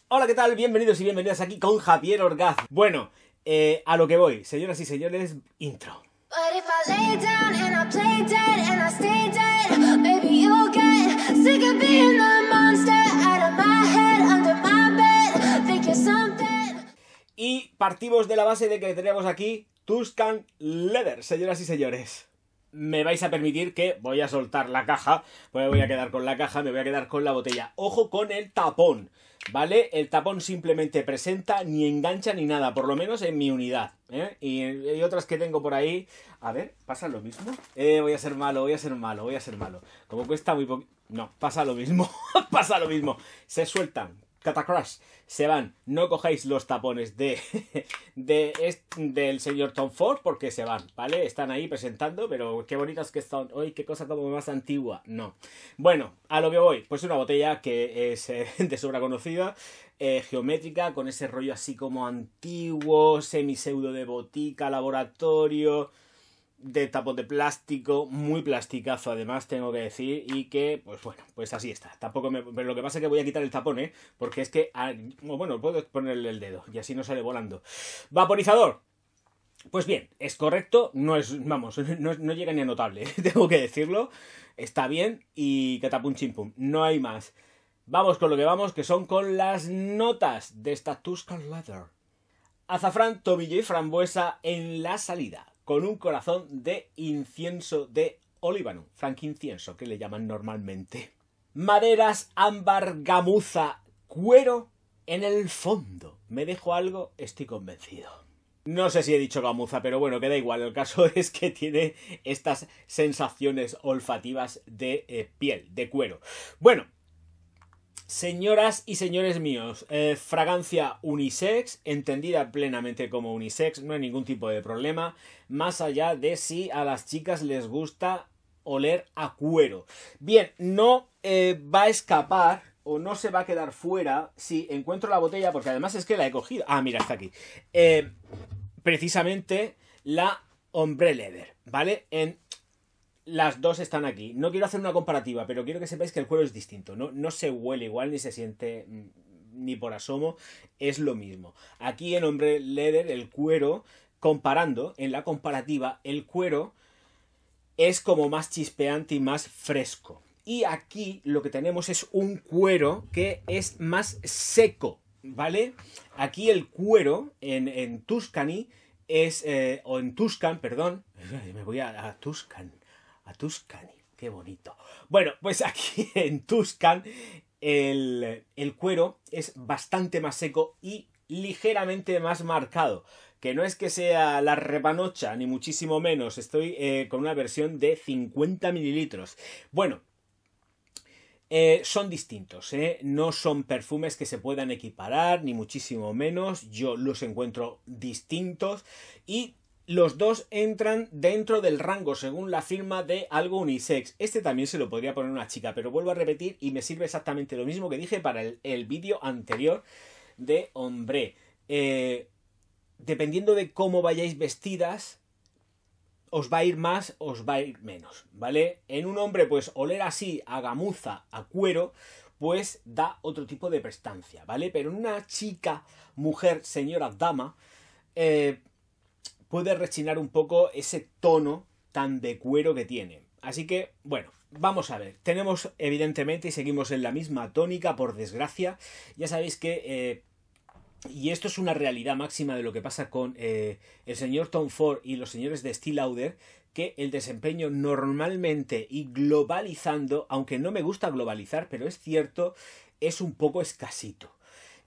Hola, ¿qué tal? Bienvenidos y bienvenidas aquí con Javier Orgaz. Bueno, a lo que voy, señoras y señores, intro. But if I lay down and I play dead and I stay dead, maybe you'll get sick of being the monster out of my head, under my bed, think you're something. Y partimos de la base de que tenemos aquí Tuscan Leather, señoras y señores. Me vais a permitir que voy a soltar la caja, pues voy a quedar con la caja, me voy a quedar con la botella. Ojo con el tapón, ¿vale? El tapón simplemente presenta, ni engancha ni nada, por lo menos en mi unidad, ¿eh? Y otras que tengo por ahí. A ver, ¿pasa lo mismo? Voy a ser malo. Como cuesta muy poco... No, pasa lo mismo, pasa lo mismo. Se sueltan. Catacrash, se van. No cojáis los tapones del señor Tom Ford porque se van, ¿vale? Están ahí presentando, pero qué bonitas que están. ¡Uy, qué cosa como más antigua! No. Bueno, a lo que voy. Pues una botella que es de sobra conocida, geométrica, con ese rollo así como antiguo, semi-pseudo de botica, laboratorio, de tapón de plástico, muy plasticazo además, tengo que decir, y que, pues bueno, pues así está. Tampoco pero lo que pasa es que voy a quitar el tapón, porque es que, bueno, puedo ponerle el dedo y así no sale volando. Vaporizador. Pues bien, es correcto, no es, vamos, no llega ni a notable, tengo que decirlo. Está bien y catapum chimpum, no hay más. Vamos con lo que vamos, que son con las notas de esta Tuscan Leather. Azafrán, tomillo y frambuesa en la salida, con un corazón de incienso de olíbano, franquincienso, que le llaman normalmente. Maderas, ámbar, gamuza, cuero en el fondo. ¿Me dejo algo? Estoy convencido. No sé si he dicho gamuza, pero bueno, que da igual. El caso es que tiene estas sensaciones olfativas de piel, de cuero. Bueno, señoras y señores míos, fragancia unisex, entendida plenamente como unisex, no hay ningún tipo de problema, más allá de si a las chicas les gusta oler a cuero. Bien, no va a escapar o no se va a quedar fuera si encuentro la botella, porque además es que la he cogido. Ah, mira, está aquí. Precisamente la Ombre Leather, ¿vale? Las dos están aquí. No quiero hacer una comparativa, pero quiero que sepáis que el cuero es distinto. No se huele igual, ni se siente ni por asomo. Es lo mismo. Aquí en Ombre Leather, el cuero, comparando, en la comparativa, el cuero es como más chispeante y más fresco. Y aquí lo que tenemos es un cuero que es más seco, ¿vale? Aquí el cuero en Tuscany es... o en Tuscan, perdón. Me voy a Tuscan. A Tuscany, qué bonito. Bueno, pues aquí en Tuscan el cuero es bastante más seco y ligeramente más marcado. Que no es que sea la repanocha, ni muchísimo menos. Estoy con una versión de 50 mililitros. Bueno, son distintos, no son perfumes que se puedan equiparar, ni muchísimo menos. Yo los encuentro distintos y los dos entran dentro del rango, según la firma, de algo unisex. Este también se lo podría poner una chica, pero vuelvo a repetir y me sirve exactamente lo mismo que dije para el vídeo anterior de hombre. Dependiendo de cómo vayáis vestidas, os va a ir más, os va a ir menos, ¿vale? En un hombre, pues oler así a gamuza, a cuero, pues da otro tipo de prestancia, ¿vale? Pero en una chica, mujer, señora, dama, puede rechinar un poco ese tono tan de cuero que tiene. Así que, bueno, vamos a ver. Tenemos, evidentemente, y seguimos en la misma tónica, por desgracia. Ya sabéis que... y esto es una realidad máxima de lo que pasa con el señor Tom Ford y los señores de Estée Lauder, que el desempeño normalmente y globalizando, aunque no me gusta globalizar, pero es cierto, es un poco escasito.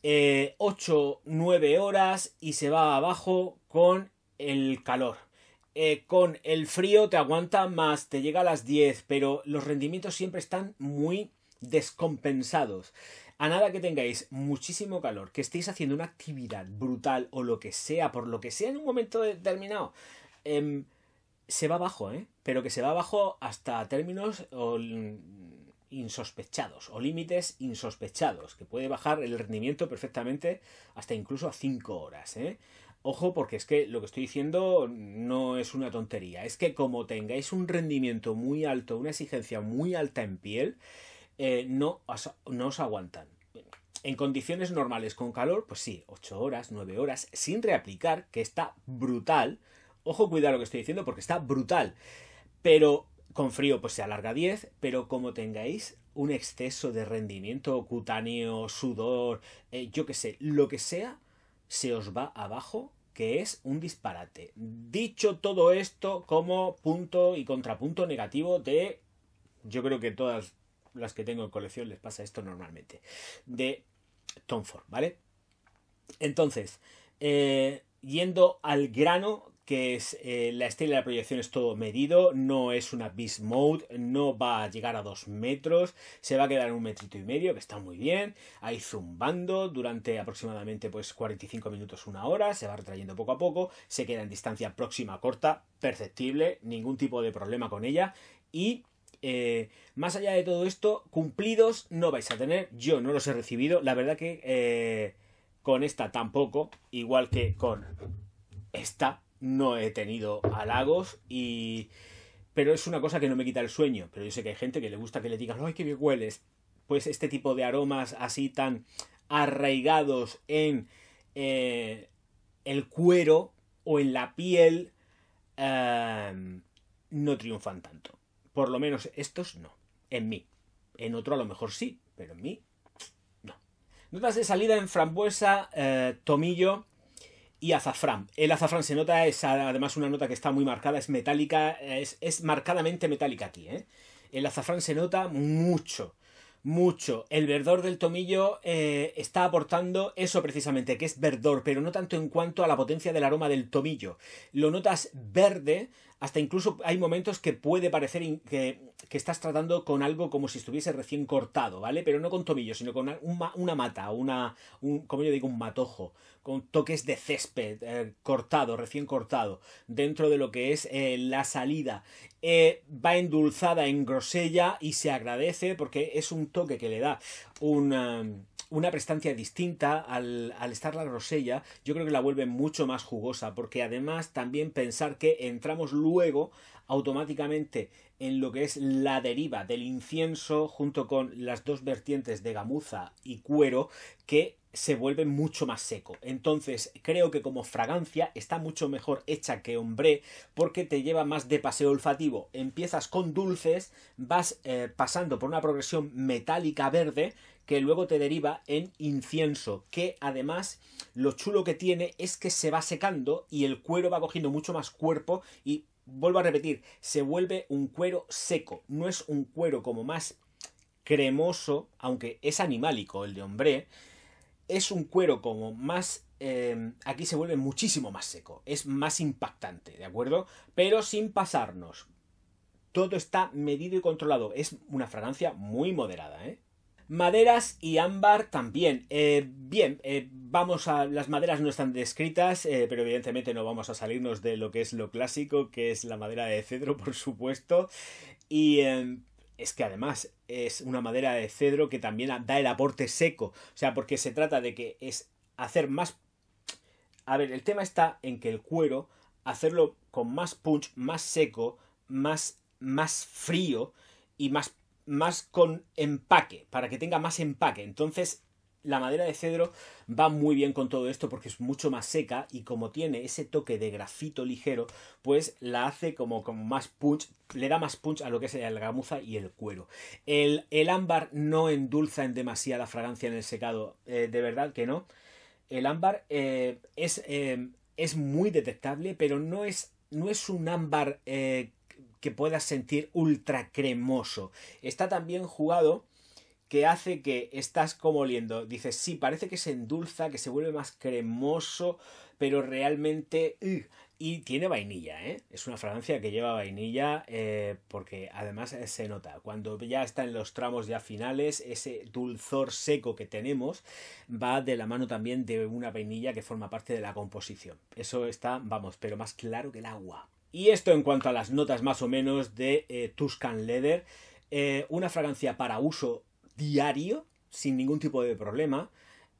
8-9 horas y se va abajo con el calor. Con el frío te aguanta más, te llega a las 10, pero los rendimientos siempre están muy descompensados. A nada que tengáis muchísimo calor, que estéis haciendo una actividad brutal o lo que sea, por lo que sea en un momento determinado, se va abajo, pero que se va abajo hasta términos insospechados o límites insospechados, que puede bajar el rendimiento perfectamente hasta incluso a 5 horas, Ojo, porque es que lo que estoy diciendo no es una tontería. Es que como tengáis un rendimiento muy alto, una exigencia muy alta en piel, no os aguantan. en condiciones normales con calor, pues sí, 8 horas, 9 horas, sin reaplicar, que está brutal. Ojo, cuidado lo que estoy diciendo porque está brutal. Pero con frío pues se alarga 10, pero como tengáis un exceso de rendimiento cutáneo, sudor, yo qué sé, lo que sea, se os va abajo, que es un disparate. Dicho todo esto como punto y contrapunto negativo de... Yo creo que todas las que tengo en colección les pasa esto normalmente. De Tom Ford, ¿vale? Entonces, yendo al grano, que es la estela de la proyección es todo medido, no es una Beast Mode, no va a llegar a 2 metros, se va a quedar en 1,5 metros, que está muy bien, ahí zumbando durante aproximadamente pues 45 minutos, 1 hora, se va retrayendo poco a poco, se queda en distancia próxima corta, perceptible, ningún tipo de problema con ella y... más allá de todo esto, cumplidos no vais a tener, yo no los he recibido, la verdad que con esta tampoco, igual que con esta no he tenido halagos pero es una cosa que no me quita el sueño, pero yo sé que hay gente que le gusta que le digan ¡ay, qué bien hueles! Pues este tipo de aromas así tan arraigados en el cuero o en la piel no triunfan tanto. Por lo menos estos no. En mí. En otro a lo mejor sí, pero en mí no. Notas de salida en frambuesa, tomillo y azafrán. El azafrán se nota, es además una nota que está muy marcada, es metálica, es marcadamente metálica aquí, ¿eh? El azafrán se nota mucho. Mucho. El verdor del tomillo está aportando eso precisamente, que es verdor, pero no tanto en cuanto a la potencia del aroma del tomillo. Lo notas verde, hasta incluso hay momentos que puede parecer que estás tratando con algo como si estuviese recién cortado, ¿vale? Pero no con tomillo, sino con una mata, como yo digo, un matojo, con toques de césped cortado, recién cortado, dentro de lo que es la salida. Va endulzada en grosella y se agradece porque es un toque que le da una prestancia distinta al estar la grosella. Yo creo que la vuelve mucho más jugosa porque además también pensar que entramos luego automáticamente en lo que es la deriva del incienso junto con las dos vertientes de gamuza y cuero que se vuelve mucho más seco. Entonces creo que como fragancia está mucho mejor hecha que Ombré porque te lleva más de paseo olfativo. Empiezas con dulces, vas pasando por una progresión metálica verde que luego te deriva en incienso, que además lo chulo que tiene es que se va secando y el cuero va cogiendo mucho más cuerpo y vuelvo a repetir, se vuelve un cuero seco, no es un cuero como más cremoso, aunque es animálico el de Ombré. Es un cuero como más... aquí se vuelve muchísimo más seco. Es más impactante, ¿de acuerdo? Pero sin pasarnos. Todo está medido y controlado. Es una fragancia muy moderada, ¿eh? Maderas y ámbar también. Las maderas no están descritas, pero evidentemente no vamos a salirnos de lo que es lo clásico, que es la madera de cedro, por supuesto. Y... es que además es una madera de cedro que también da el aporte seco. O sea, porque se trata de que es hacer más... A ver, el tema está en que el cuero, hacerlo con más punch, más seco, más frío y más con empaque, para que tenga más empaque. Entonces, la madera de cedro va muy bien con todo esto porque es mucho más seca y como tiene ese toque de grafito ligero, pues la hace como más punch, le da más punch a lo que es la gamuza y el cuero. El ámbar no endulza en demasiada fragancia en el secado, de verdad que no. El ámbar es muy detectable, pero no es un ámbar que puedas sentir ultra cremoso. Está tan bien jugado que hace que estás como oliendo. Dices, sí, parece que se endulza, que se vuelve más cremoso, pero realmente... Y tiene vainilla, ¿eh? Es una fragancia que lleva vainilla porque además se nota. Cuando ya está en los tramos ya finales, ese dulzor seco que tenemos va de la mano también de una vainilla que forma parte de la composición. Eso está, vamos, pero más claro que el agua. Y esto en cuanto a las notas más o menos de Tuscan Leather. Una fragancia para uso diario, sin ningún tipo de problema.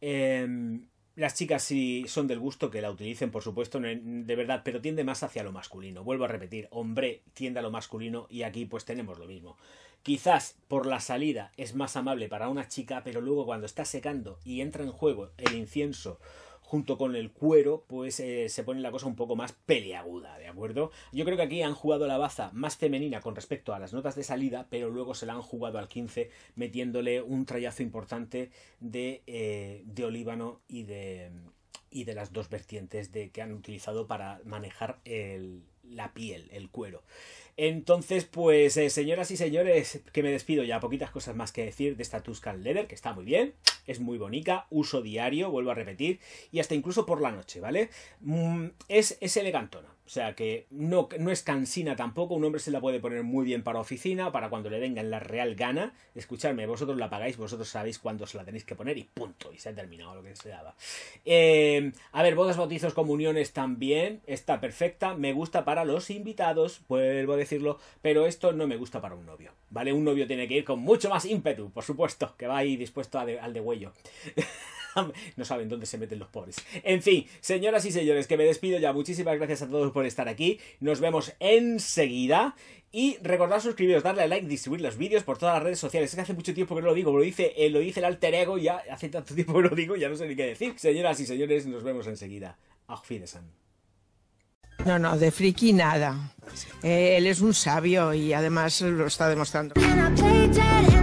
Las chicas si son del gusto que la utilicen, por supuesto, de verdad, pero tiende más hacia lo masculino. Vuelvo a repetir, Ombré tiende a lo masculino y aquí pues tenemos lo mismo. Quizás por la salida es más amable para una chica, pero luego cuando está secando y entra en juego el incienso junto con el cuero, pues se pone la cosa un poco más peliaguda, ¿de acuerdo? Yo creo que aquí han jugado la baza más femenina con respecto a las notas de salida, pero luego se la han jugado al 15 metiéndole un trayazo importante de olíbano y de las dos vertientes que han utilizado para manejar la piel, el cuero. Entonces, pues, señoras y señores, que me despido ya. Poquitas cosas más que decir de esta Tuscan Leather, que está muy bien, es muy bonita, uso diario, vuelvo a repetir, y hasta incluso por la noche, ¿vale? Es elegantona. O sea que no es cansina tampoco, un hombre se la puede poner muy bien para oficina, para cuando le venga en la real gana. Escuchadme, vosotros la pagáis, vosotros sabéis cuándo se la tenéis que poner y punto, y se ha terminado lo que se daba. A ver, bodas, bautizos, comuniones también, está perfecta, me gusta para los invitados, vuelvo a decirlo, pero esto no me gusta para un novio, ¿vale? Un novio tiene que ir con mucho más ímpetu, por supuesto, que va ahí dispuesto al degüello. No saben dónde se meten los pobres. En fin, señoras y señores, que me despido ya. Muchísimas gracias a todos por estar aquí. Nos vemos enseguida. Y recordad suscribiros, darle a like, distribuir los vídeos por todas las redes sociales. Es que hace mucho tiempo que no lo digo, lo dice el alter ego, ya hace tanto tiempo que lo digo, ya no sé ni qué decir. Señoras y señores, nos vemos enseguida. Auf Wiedersehen. No, de friki nada. Él es un sabio y además lo está demostrando. And I played dead